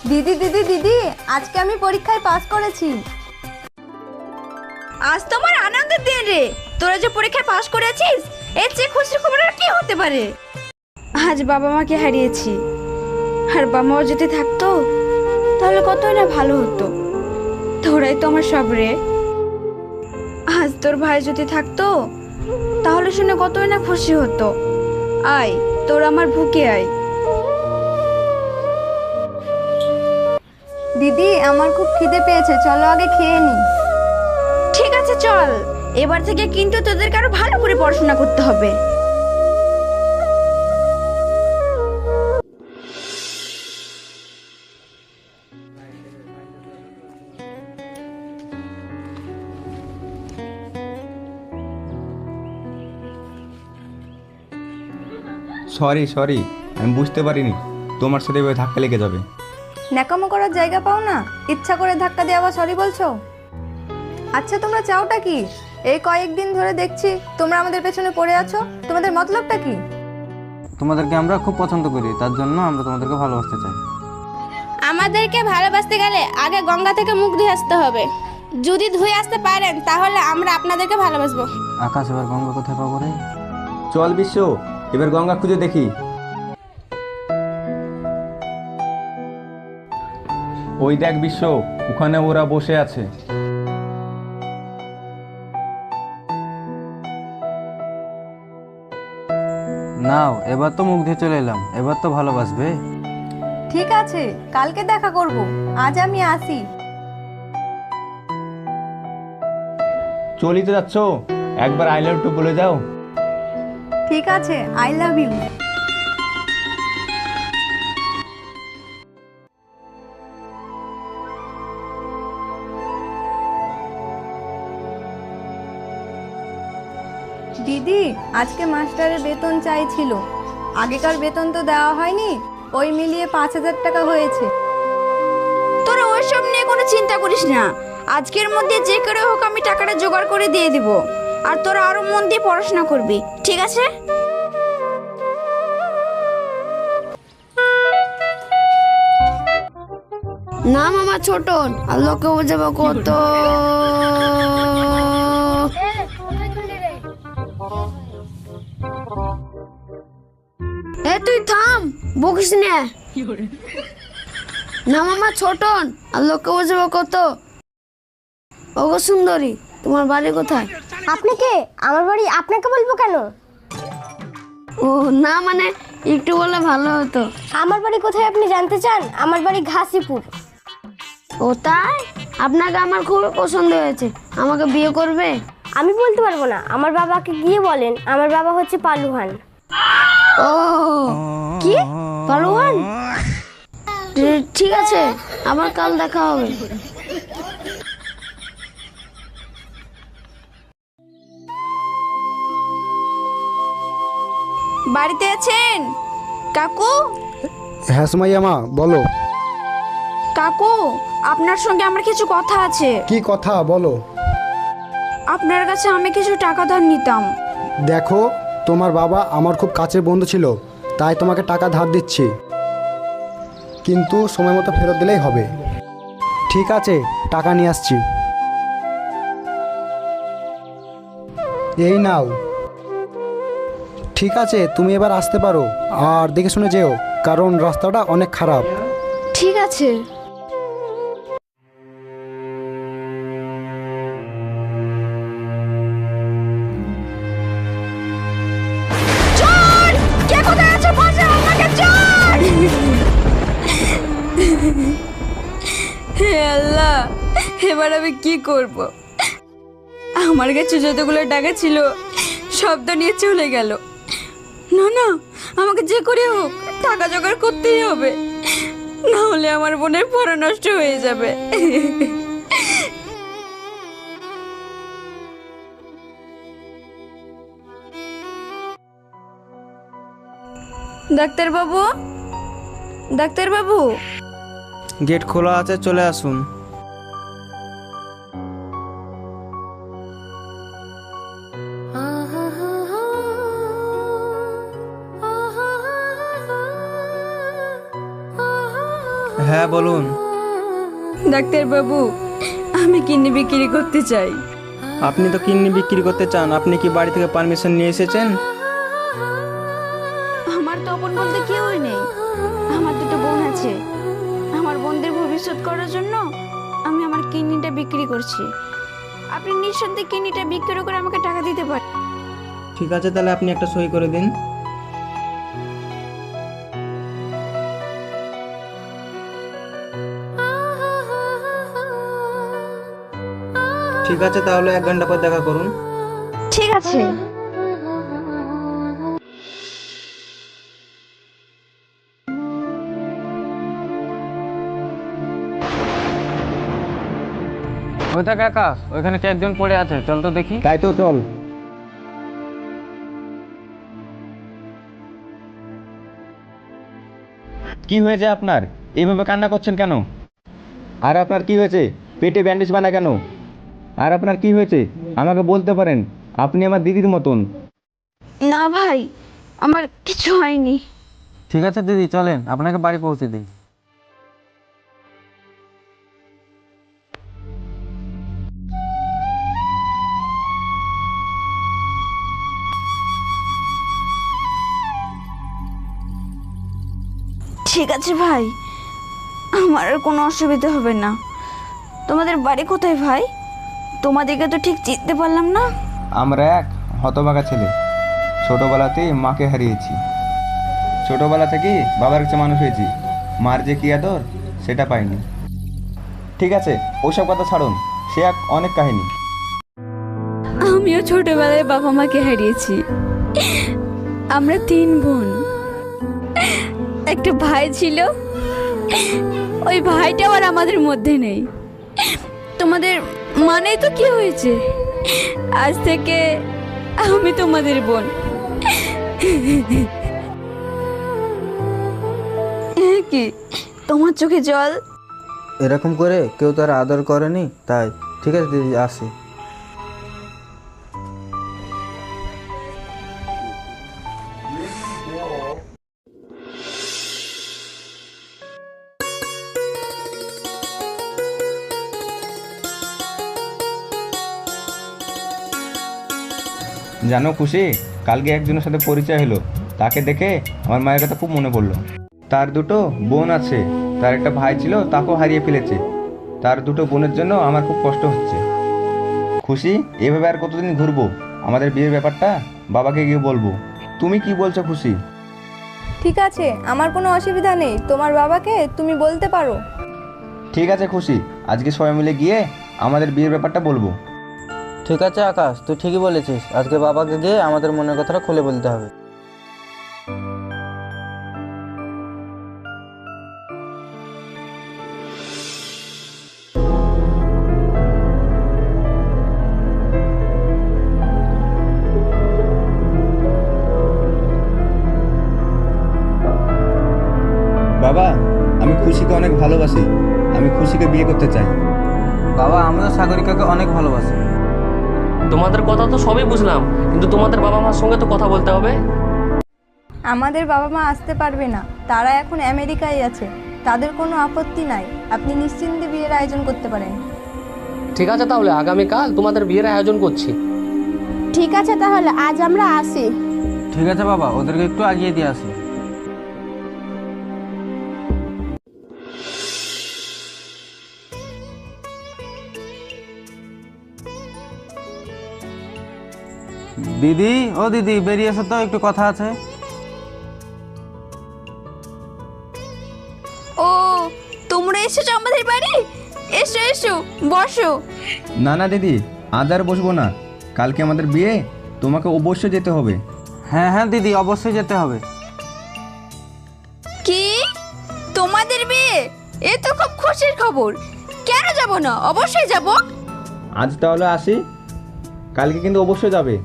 দিদি দিদি দিদি, আজকে আমি পরীক্ষায় পাস করেছি। আজ তোমার আনন্দের দিন রে। তোরা যে পরীক্ষায় পাস করেছিস, এর চেয়ে খুশির খবর আর কি হতে পারে। আজ বাবা মাকে হারিয়েছি, আর বাবা মাও যদি থাকতো তাহলে কতই না ভালো হতো। তোরাই তো আমার সব রে। আজ তোর ভাই যদি থাকতো তাহলে শুনে কতই না খুশি হতো। আয়, তোর আমার বুকে আয়। দিদি, আমার খুব খিদে পেয়েছে, চলো আগে খেয়ে নি। ঠিক আছে চল, এবার থেকে কিন্তু তোদেরকে আরো ভালো করে পড়াশোনা করতে হবে। সরি সরি, আমি বুঝতে পারিনি তোমার সাথে এভাবে ধাক্কা লেগে যাবে। ন্যাকামো করার জায়গা পাও না, ইচ্ছা করে ধাক্কা দিয়ে আবার সরি বলছো। আচ্ছা, তোমরা চাওটা কি? এই কয়েকদিন ধরে দেখছি তোমরা আমাদের পেছনে পড়ে আছো, তোমাদের মতলবটা কি? তোমাদেরকে আমরা খুব পছন্দ করি, তার জন্য আমরা তোমাদেরকে ভালোবাসতে চাই। আমাদেরকে ভালোবাসতে গেলে আগে গঙ্গা থেকে মুখ ধুয়ে আসতে হবে। যদি ধুয়ে আসতে পারেন তাহলে আমরা আপনাদেরকে ভালোবাসবো। আকাশ, এবার গঙ্গা কোথায় পাবো রে? চল বিশ্ব, এবার গঙ্গা খুঁজে দেখি। ওই দেখ বিশ্ব, ওখানে ওরা বসে আছে। নাও, এবার তো মুখ ধুয়ে চলে এলাম, এবার তো ভালোবাসবে। ঠিক আছে, কালকে দেখা করব, আজ আমি আসি। চলি তো যাচ্ছ, একবার আই লাভ ইউ বলে যাও। ঠিক আছে, আই লাভ ইউ। দিদি, আজকে মাস্টারের বেতন চাইছিল। আগেকার বেতন তো দেওয়া হয়নি, ওই মিলিয়ে 5,000 টাকা হয়েছে। তোরা ওইসব নিয়ে কোনো চিন্তা করিস না, আজকের মধ্যে যে করে হোক আমি টাকাটা জোগাড় করে দিয়ে দিব। আর তোরা আরো মন দিয়ে পড়াশোনা করবি, ঠিক আছে? নাম আমার ছোটন, আর লোকে বোঝাবো কত। এ তুই থাম, বকিস না। নাম আমার ছোটন, আর লোকে বোঝাবো কত। ওগো সুন্দরী, তোমার বাড়ি কোথায়? আপনি কে? আমার বাড়ি আপনাকে বলবো কেন? ও না, মানে একটু বলে ভালো হতো। আমার বাড়ি কোথায় আপনি জানতে চান? আমার বাড়ি ঘাসিপুর। ও তাই? আপনাকে আমার খুবই পছন্দ হয়েছে, আমাকে বিয়ে করবে? আমি বলতে পারবো না, আমার বাবাকে গিয়ে বলেন। আমার বাবা হচ্ছে পালুহান। ও কি পালোয়ান? ঠিক আছে, আবার কাল দেখা হবে। বাড়িতে আছেন কাকু? হ্যাঁ সুমাইয়া মা, বলো। কাকু, আপনার সঙ্গে আমার কিছু কথা আছে। কি কথা বলো? আপনার কাছে আমি কিছু টাকা ধার নিতাম। দেখো, তোমার বাবা আমার খুব কাছের বন্ধু ছিল, তাই তোমাকে টাকা ধার দিচ্ছি, কিন্তু সময় মতো ফেরত দিলেই হবে। ঠিক আছে, টাকা নিয়ে আসছি। এই নাও। ঠিক আছে, তুমি এবার আসতে পারো, আর দেখে শুনে যেও, কারণ রাস্তাটা অনেক খারাপ। ঠিক আছে। চোর! কে কোথায় আছে? বাঁচাও আমাকে, চোর! হে আল্লাহ, এবার আমি কি করব? আমার কাছে যতগুলো টাকা ছিল সব তো নিয়ে চলে গেল। না না, আমাকে যে করে হোক টাকা জোগাড় করতেই হবে, না হলে আমার বোনের পড়া নষ্ট হয়ে যাবে। ডাক্তারবাবু, ডাক্তারবাবু। গেট খোলা আছে, চলে আসুন। হ্যাঁ বলুন। ডাক্তারবাবু, আমি কিডনি বিক্রি করতে চাই। আপনি তো কিডনি বিক্রি করতে চান, আপনি কি বাড়ি থেকে পারমিশন নিয়ে এসেছেন? আমার তো আপন বলতে কেউই নেই। আমার দুটো বোন আছে। আমার বোনদের ভবিষ্যৎ করার জন্য আমি আমার কিডনিটা বিক্রি করছি। আপনি নিঃসন্দেহে কিডনিটা বিক্রি করে আমাকে টাকা দিতে পারেন। ঠিক আছে, তাহলে আপনি একটা সই করে দিন। ঠিক আছে, তাহলে 1 ঘন্টা পর দেখা করুন। ঠিক আছে। ওই দেখ আকাশ, ওইখানে কে একজন পড়ে আছে, চল তো দেখি। তাই তো, চল। কি হয়েছে আপনার? এইভাবে কান্না করছেন কেন? আর আপনার কি হয়েছে? পেটে ব্যান্ডেজ বানা কেন? আর আপনার কি হয়েছে আমাকে বলতে পারেন, আপনি আমার দিদির মতন। না ভাই, আমার কিছু হয়নি। ঠিক আছে দিদি, চলেন আপনাকে বাড়ি পৌঁছে দিই। ঠিক আছে ভাই, আমার আর কোনো অসুবিধা হবে না। তোমাদের বাড়ি কোথায় ভাই? তোমাদেরকে তো ঠিক চিনতে পারলাম না। আমরা এক হতভাগা ছেলে, ছোটবেলাতেই মাকে হারিয়েছি। ছোটবেলা থেকেই বাবার কাছে মানুষ হয়েছি, মার যে কি আদর সেটা পাইনি। ঠিক আছে, ওসব কথা ছাড়ুন, সে এক অনেক কাহিনী। আমিও ছোটবেলায় বাবা মাকে হারিয়েছি। আমরা 3 বোন। একটা ভাই ছিল, ওই ভাইটাও আর আমাদের মধ্যে নেই। তোমাদের মানে তো কি হয়েছে, আজ থেকে আমি তোমাদের বোন। কি তোমার চোখে জল? এরকম করে কেউ তার আদর করেনি তাই। ঠিক আছে দিদি, আসি। জানো খুশি, কালকে একজনের সাথে পরিচয় হলো, তাকে দেখে আমার মায়ের কথা খুব মনে পড়লো। তার 2টো বোন আছে, তার একটা ভাই ছিল, তাকেও হারিয়ে ফেলেছে। তার 2টো বোনের জন্য আমার খুব কষ্ট হচ্ছে। খুশি, এভাবে আর কতদিন ঘুরবো? আমাদের বিয়ের ব্যাপারটা বাবাকে গিয়ে বলবো। তুমি কি বলছো খুশি? ঠিক আছে, আমার কোনো অসুবিধা নেই, তোমার বাবাকে তুমি বলতে পারো। ঠিক আছে খুশি, আজকে সবাই মিলে গিয়ে আমাদের বিয়ের ব্যাপারটা বলবো। ঠিক আছে আকাশ, তুই ঠিকই বলেছিস, আজকে বাবাকে গিয়ে আমাদের মনের কথাটা খুলে বলতে হবে। বাবা, আমি খুশিকে অনেক ভালোবাসি, আমি খুশিকে বিয়ে করতে চাই। বাবা, আমরা সাগরিকাকে অনেক ভালোবাসি। তোমাদের কথা তো সবই বুঝলাম, কিন্তু তোমাদের বাবা মার সঙ্গে তো কথা বলতে হবে। আমাদের বাবা মা আসতে পারবে না, তারা এখন আমেরিকায় আছে, তাদের কোনো আপত্তি নাই, আপনি নিশ্চিন্তে বিয়ের আয়োজন করতে পারেন। ঠিক আছে, তাহলে আগামীকাল তোমাদের বিয়ের আয়োজন করছি। ঠিক আছে, তাহলে আজ আমরা আসি। ঠিক আছে বাবা, ওদেরকে একটু আগিয়ে দিয়ে আসি। দিদি, ও দিদি, বেরিয়ে এসো তো, একটু কথা আছে। ও, তোমরা এসেছো আমাদের বাড়ি? এসো এসো, বসো। না না দিদি, আজ আর বসবো না, কালকে আমাদের বিয়ে, তোমাকে অবশ্যই যেতে হবে। হ্যাঁ হ্যাঁ দিদি, অবশ্যই যেতে হবে। কি, তোমাদের বিয়ে? এ তো খুব খুশির খবর। কেন যাব না, অবশ্যই যাব। আজ তাহলে আসি, কালকে কিন্তু অবশ্যই যাবে।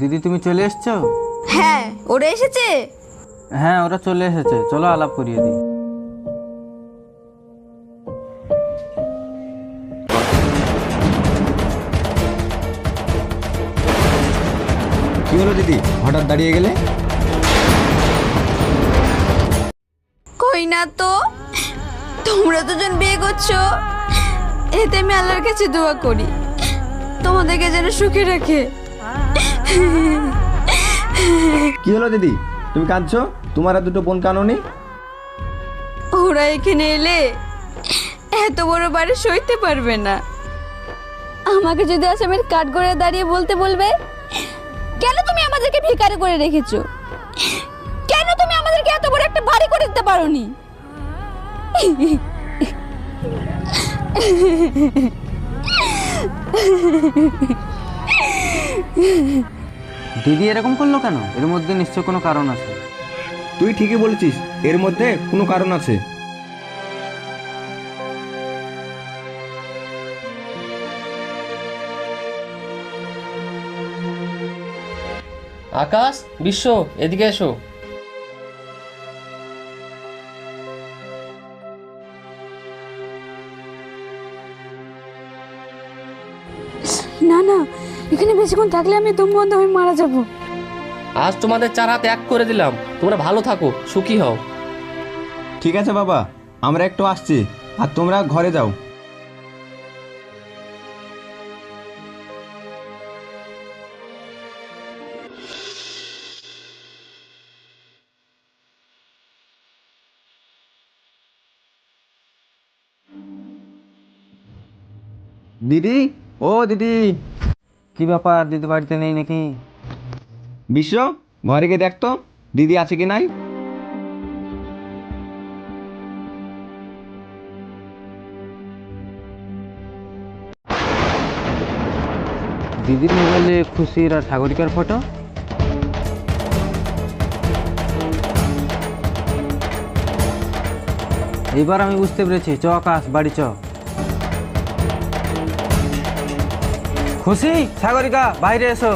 দিদি, তুমি চলে এসছো? হ্যাঁ, ওরা এসেছে। হ্যাঁ, ওরা চলে এসেছে, চলো আলাপ করিয়ে দিই। হলো দিদি, হঠাৎ দাঁড়িয়ে গেলে? কই না তো, তোমরা দুজন বিয়ে করছো, এতে আমি আল্লাহর কাছে দোয়া করি তোমাদেরকে যেন সুখে রাখে। কি হলো দিদি, তুমি কাঁদছো? তোমার আর দুটো বোন কানোনি? ওরা এখানে এলে এত বড় বাড়ি সইতে পারবে না। আমাকে যদি আসামের কাঠ করে দাঁড়িয়ে বলতে বলবে, কেন তুমি আমাদেরকে ভিখারি করে রেখেছো, কেন তুমি আমাদেরকে এত বড় একটা বাড়ি করে দিতে পারোনি। দিদি এরকম করলো কেন? এর মধ্যে নিশ্চয় কোনো কারণ আছে। তুই ঠিকই বলেছিস, এর মধ্যে কোনো কারণ আছে। আকাশ, বিশ্ব, এদিকে এসো। না না, এখানে বেশিক্ষণ থাকলে আমি দম বন্ধ হয়ে মারা যাব। আজ তোমাদের 4 হাত এক করে দিলাম, তোমরা ভালো থাকো, সুখী হও। ঠিক আছে বাবা, আমরা একটু আসছি, আর তোমরা ঘরে যাও। দিদি, ও দিদি। কি ব্যাপার, দিদি বাড়িতে নেই নাকি? বিশ্ব, ঘরে গিয়ে দেখতো দিদি আছে কি নাই। দিদির মোবাইলে খুশির আর সাগরিকার ফটো। এবার আমি বুঝতে পেরেছি। চ আকাশ, বাড়ি চ। খুশি, সাগরিকা, বাইরে এসো।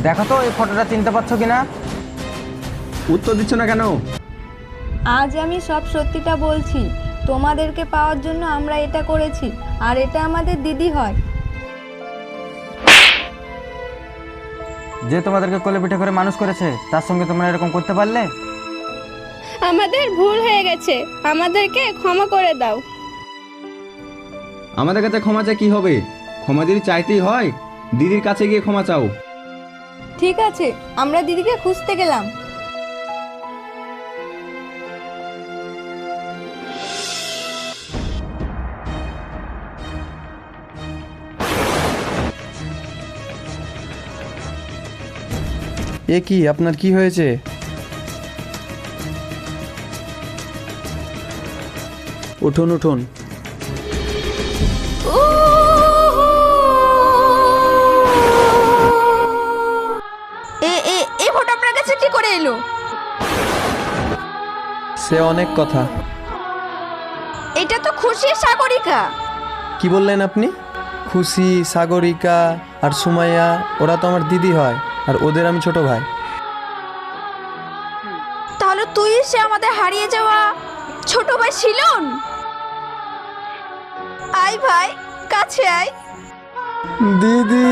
দেখো তো এই ফটোটা চিনতে পারছো কিনা? উত্তর দিচ্ছ না কেন? আজ আমি সব সত্যিটা বলছি। তোমাদেরকে পাওয়ার জন্য আমরা এটা করেছি, আর এটা আমাদের দিদি হয়। যে তোমাদেরকে কোলে পিঠে করে মানুষ করেছে, তার সঙ্গে তোমরা এরকম করতে পারলে? আমাদের ভুল হয়ে গেছে, আমাদেরকে ক্ষমা করে দাও। আমাদের কাছে ক্ষমা চাই কি হবে? ক্ষমা যদি চাইতেই হয়, দিদির কাছে গিয়ে ক্ষমা চাও। ঠিক আছে, আমরা দিদিকে খুঁজতে গেলাম। এ কি, আপনার কি হয়েছে? উঠুন উঠুন। এই ফটো আপনার কাছে কি করে এলো? সে অনেক কথা। এটা তো খুশি সাগরিকা। কি বললেন আপনি? খুশি, সাগরিকা আর সুমাইয়া, ওরা তো আমার দিদি হয়, আর ওদের আমি ছোট ভাই। তাহলে তুই সে আমাদের হারিয়ে যাওয়া ছোট ভাই শিলন। আয় ভাই, কাছে আয়। দিদি।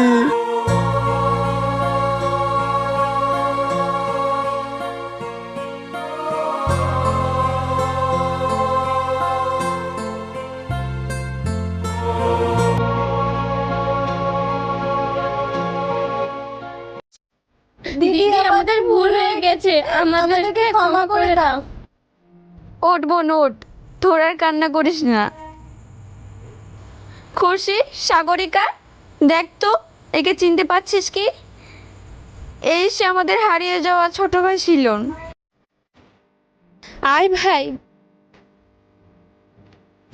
দিদি, আমাদের ভুল হয়ে গেছে, আমাদেরকে ক্ষমা করে দাও। ওঠ বোন ওঠ, তোর আর কান্না করিস না। খুশি, সাগরিকা, দেখ তো একে চিনতে পারছিস কি? এই সে আমাদের হারিয়ে যাওয়া ছোট ভাই শিলন। আয় ভাই।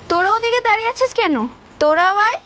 তোরা ওদিকে দাঁড়িয়ে আছিস কেন? তোরা আয়।